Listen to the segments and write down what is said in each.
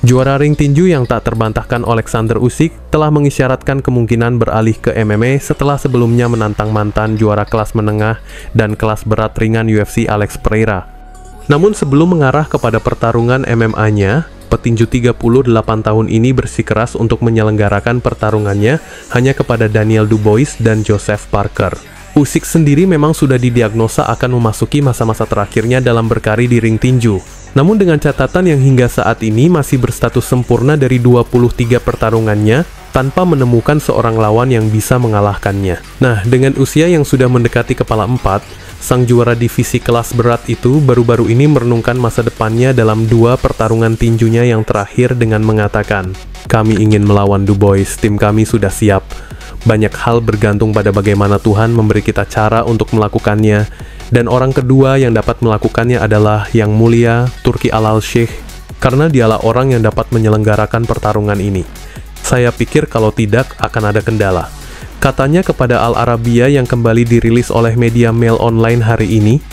Juara ring tinju yang tak terbantahkan Alexander Usyk telah mengisyaratkan kemungkinan beralih ke MMA setelah sebelumnya menantang mantan juara kelas menengah dan kelas berat ringan UFC Alex Pereira. Namun sebelum mengarah kepada pertarungan MMA-nya, petinju 38 tahun ini bersikeras untuk menyelenggarakan pertarungannya hanya kepada Daniel Dubois dan Joseph Parker. Usyk sendiri memang sudah didiagnosa akan memasuki masa-masa terakhirnya dalam berkarir di ring tinju. Namun dengan catatan yang hingga saat ini masih berstatus sempurna dari 23 pertarungannya tanpa menemukan seorang lawan yang bisa mengalahkannya. Nah, dengan usia yang sudah mendekati kepala 4, sang juara divisi kelas berat itu baru-baru ini merenungkan masa depannya dalam 2 pertarungan tinjunya yang terakhir dengan mengatakan, "Kami ingin melawan Dubois, tim kami sudah siap. Banyak hal bergantung pada bagaimana Tuhan memberi kita cara untuk melakukannya. Dan orang kedua yang dapat melakukannya adalah Yang Mulia Turki Al-Sheikh, karena dialah orang yang dapat menyelenggarakan pertarungan ini. Saya pikir kalau tidak akan ada kendala," katanya kepada Al Arabiya yang kembali dirilis oleh media mail online hari ini.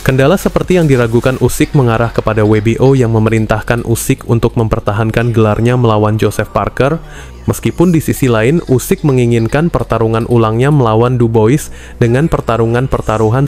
Kendala seperti yang diragukan Usyk mengarah kepada WBO yang memerintahkan Usyk untuk mempertahankan gelarnya melawan Joseph Parker, meskipun di sisi lain Usyk menginginkan pertarungan ulangnya melawan Dubois dengan pertarungan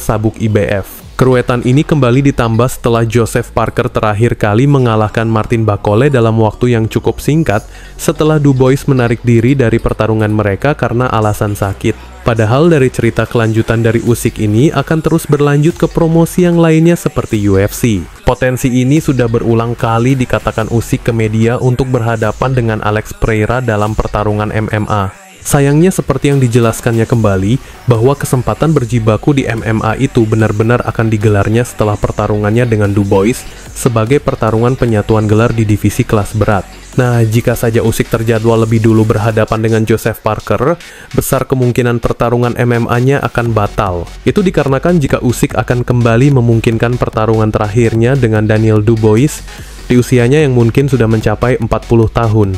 sabuk IBF. Keruwetan ini kembali ditambah setelah Joseph Parker terakhir kali mengalahkan Martin Bakole dalam waktu yang cukup singkat setelah Dubois menarik diri dari pertarungan mereka karena alasan sakit. Padahal dari cerita kelanjutan dari Usyk ini akan terus berlanjut ke promosi yang lainnya seperti UFC. Potensi ini sudah berulang kali dikatakan Usyk ke media untuk berhadapan dengan Alex Pereira dalam pertarungan MMA. Sayangnya seperti yang dijelaskannya kembali, bahwa kesempatan berjibaku di MMA itu benar-benar akan digelarnya setelah pertarungannya dengan Dubois sebagai pertarungan penyatuan gelar di divisi kelas berat. Nah, jika saja Usyk terjadwal lebih dulu berhadapan dengan Joseph Parker, besar kemungkinan pertarungan MMA-nya akan batal. Itu dikarenakan jika Usyk akan kembali memungkinkan pertarungan terakhirnya dengan Daniel Dubois di usianya yang mungkin sudah mencapai 40 tahun.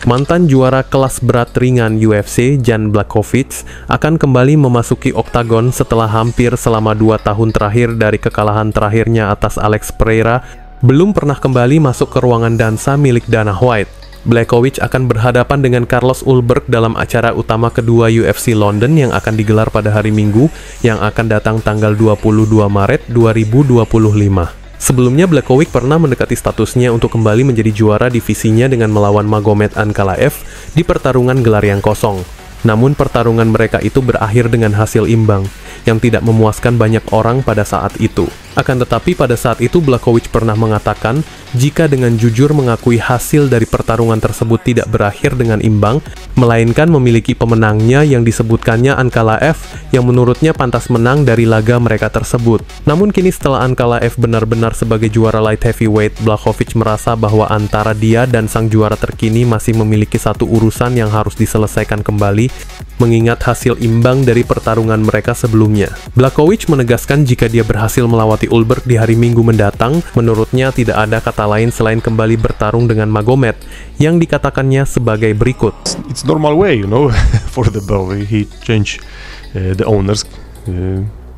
Mantan juara kelas berat ringan UFC, Jan Blachowicz, akan kembali memasuki oktagon setelah hampir selama 2 tahun terakhir dari kekalahan terakhirnya atas Alex Pereira, belum pernah kembali masuk ke ruangan dansa milik Dana White. Blachowicz akan berhadapan dengan Carlos Ulberg dalam acara utama kedua UFC London yang akan digelar pada hari Minggu, yang akan datang tanggal 22 Maret 2025. Sebelumnya, Blachowicz pernah mendekati statusnya untuk kembali menjadi juara divisinya dengan melawan Magomed Ankalaev di pertarungan gelar yang kosong. Namun pertarungan mereka itu berakhir dengan hasil imbang, yang tidak memuaskan banyak orang pada saat itu. Akan tetapi pada saat itu Blachowicz pernah mengatakan, jika dengan jujur mengakui hasil dari pertarungan tersebut tidak berakhir dengan imbang, melainkan memiliki pemenangnya yang disebutkannya Ankalaev, yang menurutnya pantas menang dari laga mereka tersebut. Namun kini setelah Ankalaev benar-benar sebagai juara light heavyweight, Blachowicz merasa bahwa antara dia dan sang juara terkini masih memiliki satu urusan yang harus diselesaikan kembali, mengingat hasil imbang dari pertarungan mereka sebelumnya. Blachowicz menegaskan jika dia berhasil melewati Ulberg di hari Minggu mendatang, menurutnya tidak ada kata lain selain kembali bertarung dengan Magomed, yang dikatakannya sebagai berikut. It's normal way, you know, for the belt. He changed the owners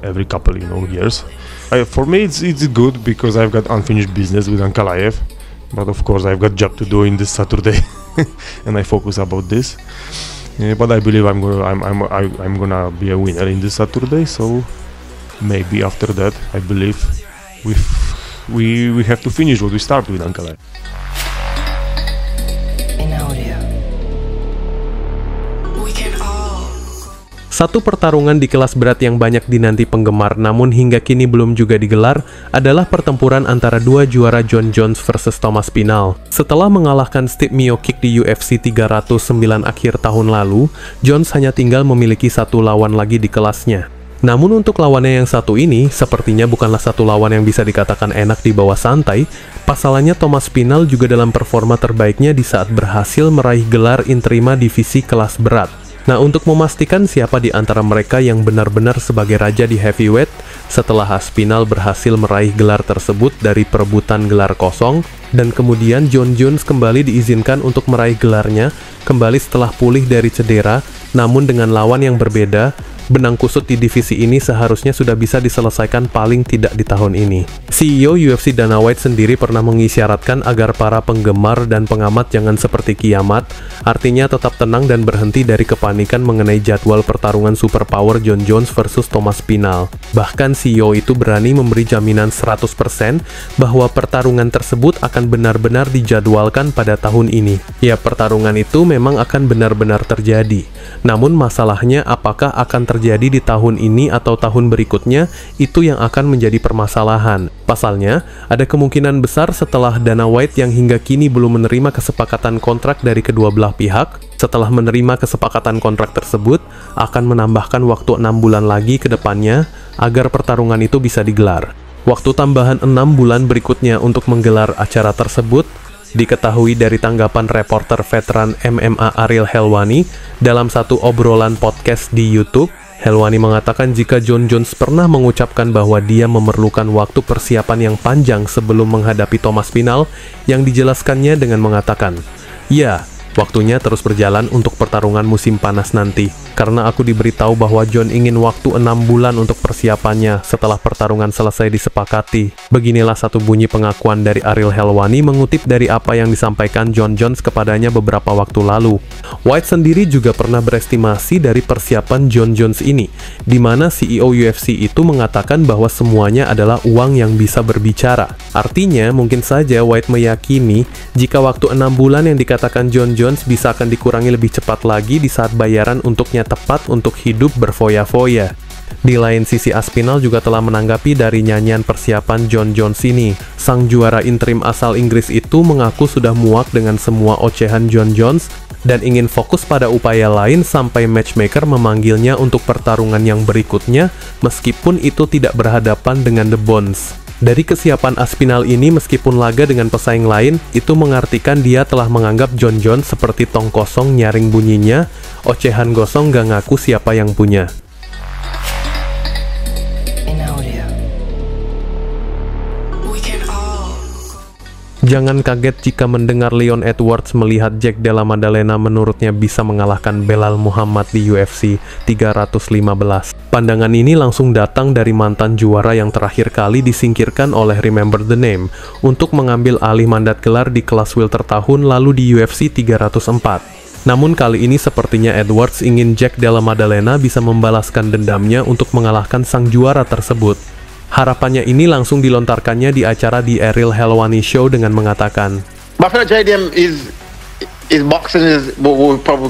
every couple, years. For me, it's good because I've got unfinished business with Ankalaev, but of course I've got job to do in this Saturday, and I focus about this. But I believe I'm gonna be a winner in this Saturday. So maybe after that, I believe we have to finish what we start with Ankalaev. Satu pertarungan di kelas berat yang banyak dinanti penggemar namun hingga kini belum juga digelar adalah pertempuran antara dua juara Jon Jones versus Thomas Spinal. Setelah mengalahkan Steve Miocic di UFC 309 akhir tahun lalu, Jones hanya tinggal memiliki satu lawan lagi di kelasnya. Namun untuk lawannya yang satu ini, sepertinya bukanlah satu lawan yang bisa dikatakan enak di bawah santai. Pasalnya Thomas Spinal juga dalam performa terbaiknya di saat berhasil meraih gelar Interima divisi kelas berat. Nah, untuk memastikan siapa di antara mereka yang benar-benar sebagai raja di heavyweight, setelah Spinal berhasil meraih gelar tersebut dari perebutan gelar kosong, dan kemudian Jon Jones kembali diizinkan untuk meraih gelarnya, kembali setelah pulih dari cedera, namun dengan lawan yang berbeda, benang kusut di divisi ini seharusnya sudah bisa diselesaikan paling tidak di tahun ini. CEO UFC Dana White sendiri pernah mengisyaratkan agar para penggemar dan pengamat jangan seperti kiamat, artinya tetap tenang dan berhenti dari kepanikan mengenai jadwal pertarungan superpower Jon Jones versus Thomas Spinal. Bahkan CEO itu berani memberi jaminan 100% bahwa pertarungan tersebut akan benar-benar dijadwalkan pada tahun ini. Ya, pertarungan itu memang akan benar-benar terjadi. Namun masalahnya apakah akan terjadi di tahun ini atau tahun berikutnya, itu yang akan menjadi permasalahan. Pasalnya, ada kemungkinan besar setelah Dana White yang hingga kini belum menerima kesepakatan kontrak dari kedua belah pihak, setelah menerima kesepakatan kontrak tersebut, akan menambahkan waktu 6 bulan lagi ke depannya agar pertarungan itu bisa digelar. Waktu tambahan 6 bulan berikutnya untuk menggelar acara tersebut diketahui dari tanggapan reporter veteran MMA Ariel Helwani dalam satu obrolan podcast di YouTube. Helwani mengatakan jika Jon Jones pernah mengucapkan bahwa dia memerlukan waktu persiapan yang panjang sebelum menghadapi Thomas Spinal, yang dijelaskannya dengan mengatakan, "Ya, waktunya terus berjalan untuk pertarungan musim panas nanti. Karena aku diberitahu bahwa Jon ingin waktu 6 bulan untuk persiapannya setelah pertarungan selesai disepakati." Beginilah satu bunyi pengakuan dari Ariel Helwani mengutip dari apa yang disampaikan Jon Jones kepadanya beberapa waktu lalu. White sendiri juga pernah berestimasi dari persiapan Jon Jones ini, di mana CEO UFC itu mengatakan bahwa semuanya adalah uang yang bisa berbicara. Artinya, mungkin saja White meyakini jika waktu 6 bulan yang dikatakan Jon Jones bisa akan dikurangi lebih cepat lagi di saat bayaran untuknya tepat untuk hidup berfoya-foya. Di lain sisi, Aspinall juga telah menanggapi dari nyanyian persiapan Jon Jones ini. Sang juara interim asal Inggris itu mengaku sudah muak dengan semua ocehan Jon Jones dan ingin fokus pada upaya lain sampai matchmaker memanggilnya untuk pertarungan yang berikutnya, meskipun itu tidak berhadapan dengan The Bones. Dari kesiapan Aspinall ini, meskipun laga dengan pesaing lain, itu mengartikan dia telah menganggap Jon Jones seperti tong kosong nyaring bunyinya, ocehan gosong gak ngaku siapa yang punya. Jangan kaget jika mendengar Leon Edwards melihat Jack Della Maddalena menurutnya bisa mengalahkan Belal Muhammad di UFC 315. Pandangan ini langsung datang dari mantan juara yang terakhir kali disingkirkan oleh Remember the Name untuk mengambil alih mandat gelar di kelas welter tahun lalu di UFC 304. Namun kali ini sepertinya Edwards ingin Jack Della Maddalena bisa membalaskan dendamnya untuk mengalahkan sang juara tersebut. Harapannya ini langsung dilontarkannya di acara The Ariel Helwani Show dengan mengatakan, But I feel like JDM is boxing will probably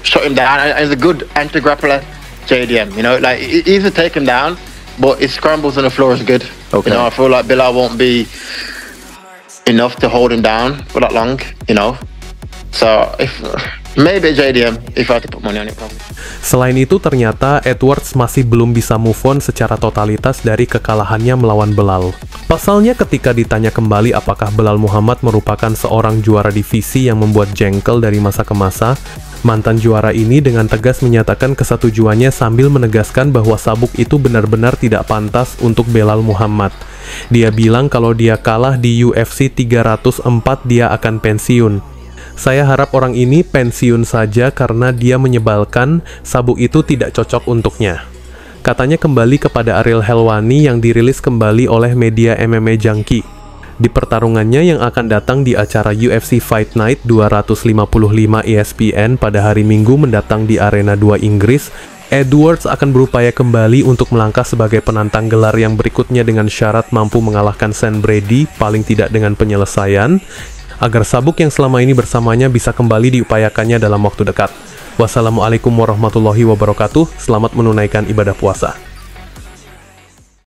shut him down. And he's a good anti-grappler, JDM. You know, like easy to take him down, but his scrambles on the floor is good. Okay. You know, I feel like Bilal won't be enough to hold him down for that long. You know, so maybe JDM if I had to put money on it probably. Selain itu, ternyata Edwards masih belum bisa move on secara totalitas dari kekalahannya melawan Belal. Pasalnya, ketika ditanya kembali apakah Belal Muhammad merupakan seorang juara divisi yang membuat jengkel dari masa ke masa, mantan juara ini dengan tegas menyatakan kesetujuannya sambil menegaskan bahwa sabuk itu benar-benar tidak pantas untuk Belal Muhammad. Dia bilang kalau dia kalah di UFC 304 dia akan pensiun. Saya harap orang ini pensiun saja karena dia menyebalkan, sabuk itu tidak cocok untuknya. Katanya kembali kepada Ariel Helwani yang dirilis kembali oleh media MMA Junkie. Di pertarungannya yang akan datang di acara UFC Fight Night 255 ESPN pada hari Minggu mendatang di Arena 2 Inggris, Edwards akan berupaya kembali untuk melangkah sebagai penantang gelar yang berikutnya dengan syarat mampu mengalahkan Sean Brady, paling tidak dengan penyelesaian, agar sabuk yang selama ini bersamanya bisa kembali diupayakannya dalam waktu dekat. Wassalamualaikum warahmatullahi wabarakatuh. Selamat menunaikan ibadah puasa.